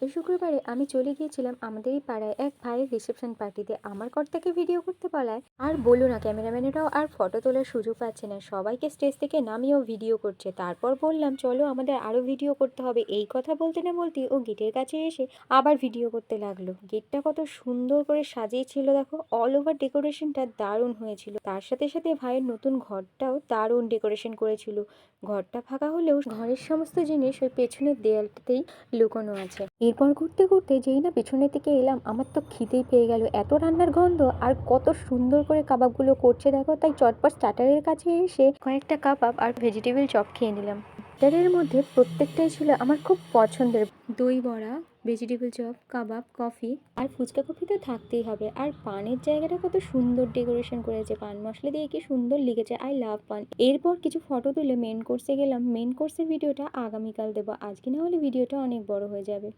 এই শুক্রবারে আমি চলে গিয়েছিলাম আমাদের এই পাড়ায় এক ভাইয়ের রিসেপশন পার্টিতে। আমার কর্তাকে ভিডিও করতে বলায় আর বলো না, ক্যামেরাম্যানেরাও আর ফটো তোলার সুযোগ পাচ্ছে না, সবাইকে স্টেজ থেকে নামিয়েও ভিডিও করছে। তারপর বললাম চলো আমাদের আরো ভিডিও করতে হবে, এই কথা বলতে না বলতেই ও গেটের কাছে এসে আবার ভিডিও করতে লাগলো। গেটটা কত সুন্দর করে সাজিয়েছিল দেখো, অল ওভার ডেকোরেশনটা দারুণ হয়েছিল। তার সাথে সাথে ভাইয়ের নতুন ঘরটাও দারুণ ডেকোরেশন করেছিল। ঘরটা ফাঁকা হলেও ঘরের সমস্ত জিনিস ওই পেছনের দেয়ালটাতেই লুকোনো আছে। এরপর ঘুরতে ঘুরতে যেই না পেছনের দিকে এলাম, আমার তো খিদেই পেয়ে গেল, এত রান্নার গন্ধ আর কত সুন্দর করে কাবাবগুলো করছে দেখো। তাই চটপট স্টার্টারের কাছে এসে কয়েকটা কাবাব আর ভেজিটেবল চপ খেয়ে নিলাম। স্টার্টারের মধ্যে প্রত্যেকটাই ছিল আমার খুব পছন্দের। দই বড়া, ভেজিটেবল চপ, কাবাব, কফি আর ফুচকা কফি তো থাকতেই হবে। আর পানের জায়গাটা কত সুন্দর ডেকোরেশন করেছে, পান মশলা দিয়ে কি সুন্দর লিখেছে আই লাভ পান। এরপর কিছু ফটো তুলে মেন কোর্সে গেলাম। মেন কোর্সের ভিডিওটা আগামীকাল দেবো, আজকে না হলে ভিডিওটা অনেক বড় হয়ে যাবে।